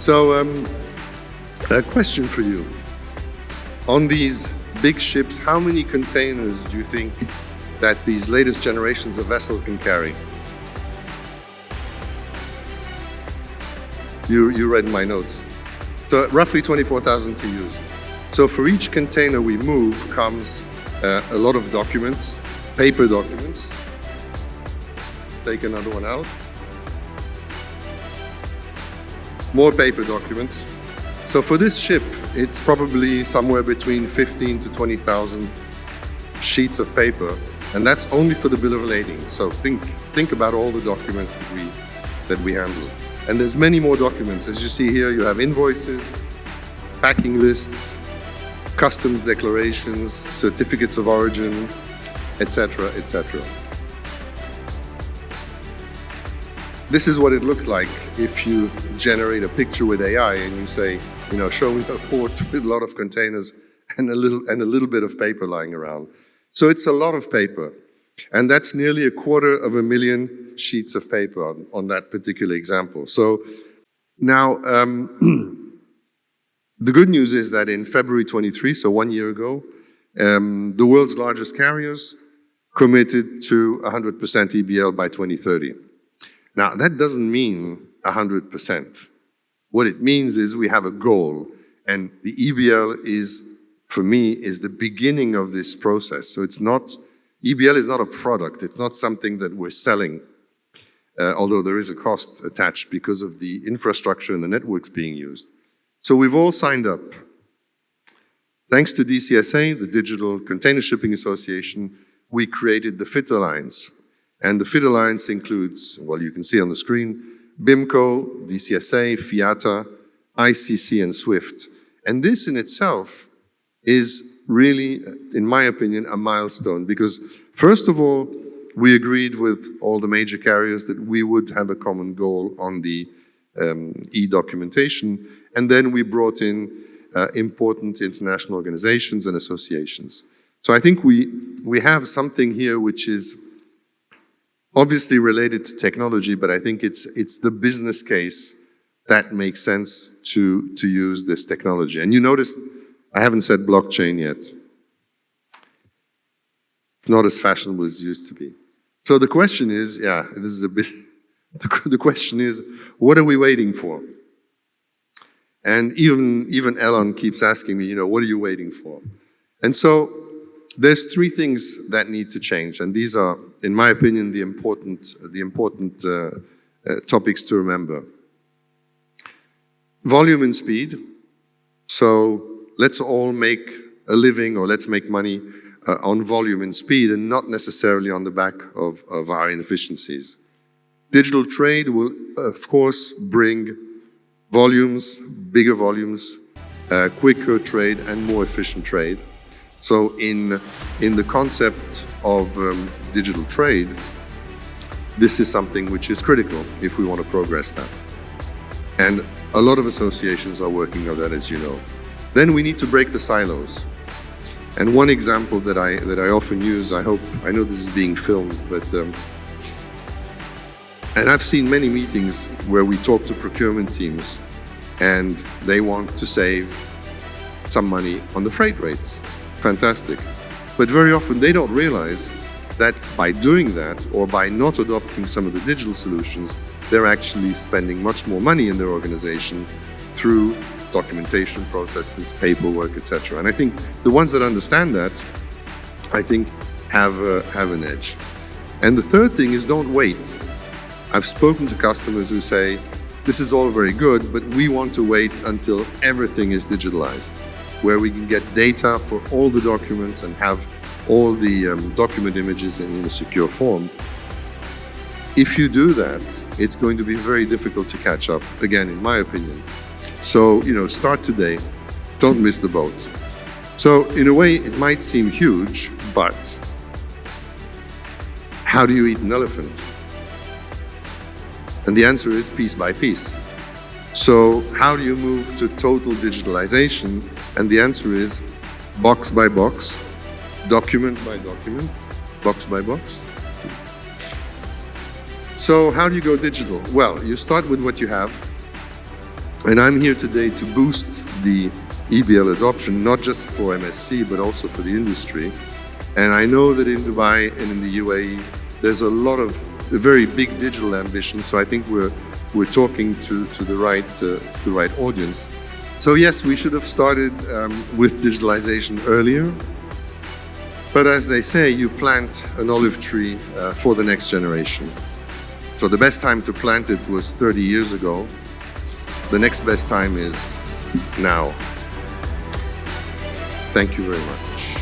So, a question for you. On these big ships, how many containers do you think that these latest generations of vessel can carry? You read my notes. So roughly 24,000 TEUs. So for each container we move comes a lot of documents, paper documents. Take another one out. More paper documents. So for this ship, it's probably somewhere between 15 to 20,000 sheets of paper, and that's only for the bill of lading. So think about all the documents that we handle. And there's many more documents. As you see here, you have invoices, packing lists, customs declarations, certificates of origin, etc., etc. This is what it looked like if you generate a picture with AI and you say, show me a port with a lot of containers and a little bit of paper lying around. So it's a lot of paper. And that's nearly 250,000 sheets of paper on that particular example. So now, the good news is that in February 23, so 1 year ago, the world's largest carriers committed to 100% EBL by 2030. Now, that doesn't mean 100%. What it means is we have a goal, and the EBL is, for me, is the beginning of this process. So EBL is not a product, it's not something that we're selling, although there is a cost attached because of the infrastructure and the networks being used. So we've all signed up. Thanks to DCSA, the Digital Container Shipping Association, we created the FIT Alliance. And the FIT Alliance includes, well, you can see on the screen, BIMCO, DCSA, FIATA, ICC, and SWIFT. And this in itself is really, in my opinion, a milestone because, first of all, we agreed with all the major carriers that we would have a common goal on the e-documentation, and then we brought in important international organizations and associations. So I think we have something here which is obviously related to technology, but I think it's the business case that makes sense to use this technology. And you notice I haven't said blockchain yet. It's not as fashionable as it used to be. So the question is, this is a bit, the question is, what are we waiting for? And even Elon keeps asking me, what are you waiting for? And so there's three things that need to change, and these are, in my opinion, the important topics to remember. Volume and speed. So let's all make a living, or let's make money on volume and speed, and not necessarily on the back of our inefficiencies. Digital trade will, of course, bring volumes, bigger volumes, quicker trade, and more efficient trade. So in the concept of digital trade, this is something which is critical if we want to progress that. And a lot of associations are working on that, as you know. Then we need to break the silos. And one example that I often use, I know this is being filmed, but and I've seen many meetings where we talk to procurement teams and they want to save some money on the freight rates. Fantastic. But very often they don't realize that by doing that, or by not adopting some of the digital solutions, they're actually spending much more money in their organization through documentation processes, paperwork, etc. And I think the ones that understand that, I think, have an edge. And the third thing is, don't wait. I've spoken to customers who say, this is all very good, but we want to wait until everything is digitalized, where we can get data for all the documents and have all the document images in a secure form. If you do that, it's going to be very difficult to catch up, again, in my opinion. So, start today, don't miss the boat. So, in a way, it might seem huge, but how do you eat an elephant? And the answer is piece by piece. So how do you move to total digitalization? And the answer is box by box, document by document, box by box. So how do you go digital? Well, you start with what you have. And I'm here today to boost the EBL adoption, not just for MSC, but also for the industry. And I know that in Dubai and in the UAE, there's a lot of very big digital ambition. So I think we're talking to the right audience. So yes, we should have started with digitalization earlier. But as they say, you plant an olive tree for the next generation. So the best time to plant it was 30 years ago. The next best time is now. Thank you very much.